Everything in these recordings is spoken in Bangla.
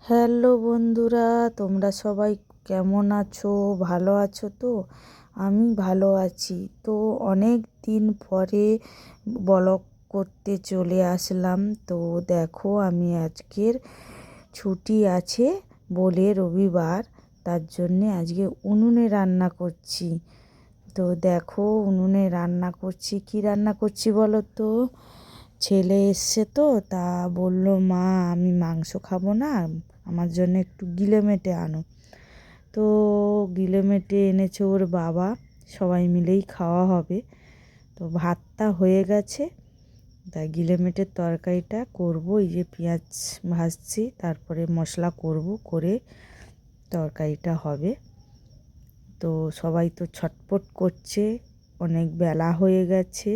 হ্যালো বন্ধুরা, তোমরা সবাই কেমন আছো? ভালো আছো তো? আমি ভালো আছি। তো অনেক দিন পরে ব্লগ করতে চলে আসলাম। তো দেখো, আমি আজকের ছুটি আছে বলে রবিবার, তার জন্যে আজকে উনুনে রান্না করছি। তো দেখো, উনুনে রান্না করছি। কি রান্না করছি বলো তো? ছেলে এসছে তো, তা বললো, মা আমি মাংস খাবো না, আমার জন্য একটু গিলে মেটে আনো। তো গিলে মেটে এনেছে ওর বাবা, সবাই মিলেই খাওয়া হবে। তো ভাতটা হয়ে গেছে, তা গিলে মেটের তরকারিটা করবো। এই যে পেঁয়াজ ভাজছি, তারপরে মশলা করব, করে তরকারিটা হবে। তো সবাই তো ছটপট করছে, অনেক বেলা হয়ে গেছে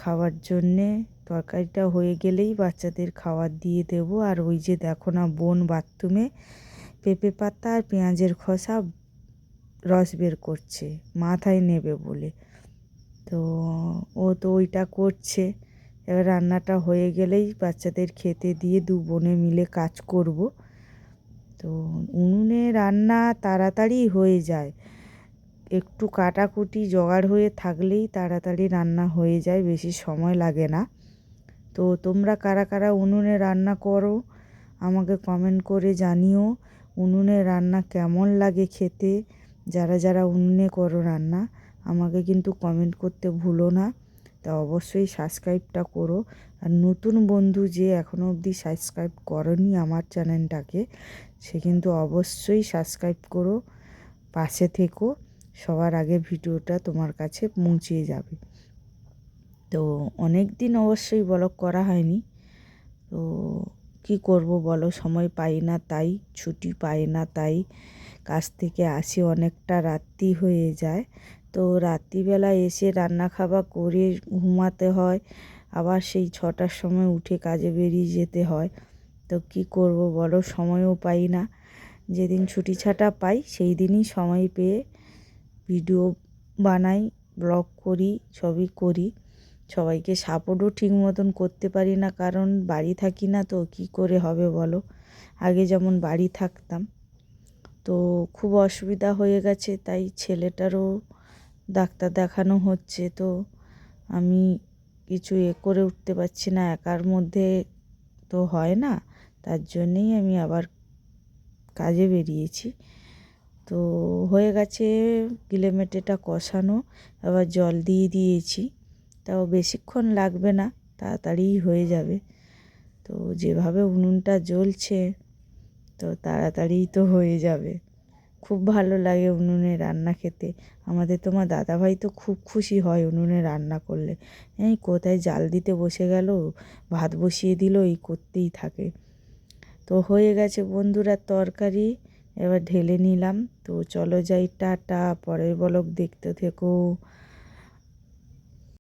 খাওয়ার জন্যে। তরকারিটা হয়ে গেলেই বাচ্চাদের খাবার দিয়ে দেব। আর ওই যে দেখো না, বোন বাথরুমে পেঁপে পাতা আর পেঁয়াজের খোসা রস বের করছে, মাথায় নেবে বলে। তো ও তো ওইটা করছে। এবার রান্নাটা হয়ে গেলেই বাচ্চাদের খেতে দিয়ে দু বোনে মিলে কাজ করব। তো উনুনে রান্না তাড়াতাড়ি হয়ে যায়, একটু কাটাকুটি জোগাড় হয়ে থাকলেই তাড়াতাড়ি রান্না হয়ে যায়, বেশি সময় লাগে না। তো তোমরা কারা কারা উনুনে রান্না করো আমাকে কমেন্ট করে জানিও। উনুনে রান্না কেমন লাগে খেতে? যারা যারা উনুনে করো রান্না, আমাকে কিন্তু কমেন্ট করতে ভুলো না। তা অবশ্যই সাবস্ক্রাইবটা করো। আর নতুন বন্ধু যে এখনও অবধি সাবস্ক্রাইব করনি আমার চ্যানেলটাকে, সে কিন্তু অবশ্যই সাবস্ক্রাইব করো, পাশে থেকো। সবার আগে ভিডিওটা তোমার কাছে পৌঁছে যাবে। তো অনেক দিন অবশ্যই ব্লগ করা হয়নি। তো কি করব বলো, সময় পাই না, তাই ছুটি পাই না, তাই কাজ থেকে আসি অনেকটা রাত্রি হয়ে যায়। তো রাত্রিবেলা এসে রান্না খাবার করে ঘুমাতে হয়, আবার সেই 6টার সময় উঠে কাজে বেরিয়ে যেতে হয়। তো কি করব বলো, সময়ও পাই না। যেদিন ছুটি ছাটা পাই সেই দিনই সময় পেয়ে ভিডিও বানাই, ব্লগ করি, সবই করি। সবাইকে সাপোর্টও ঠিক মতন করতে পারি না, কারণ বাড়ি থাকি না, তো কি করে হবে বলো। আগে যেমন বাড়ি থাকতাম, তো খুব অসুবিধা হয়ে গেছে, তাই ছেলেটারও ডাক্তার দেখানো হচ্ছে। তো আমি কিছু করে উঠতে পারছি না, একার মধ্যে তো হয় না, তার জন্যেই আমি আবার কাজে বেরিয়েছি। তো হয়ে গেছে গিলেমেটেটা কষানো, আবার জল দিয়ে দিয়েছি। তাও বেশিক্ষণ লাগবে না, তাড়াতাড়িই হয়ে যাবে। তো যেভাবে উনুনটা জ্বলছে, তো তাড়াতাড়িই তো হয়ে যাবে। খুব ভালো লাগে উনুনে রান্না খেতে। আমাদের তোমার দাদাভাই তো খুব খুশি হয় উনুনে রান্না করলে। এই কোথায় জাল দিতে বসে গেল, ভাত বসিয়ে দিল, এই করতেই থাকে। তো হয়ে গেছে বন্ধুরা তরকারি, এবার ঢেলে নিলাম। তো চলো যাই, টাটা, পরের ব্লগ দেখতে থেকো।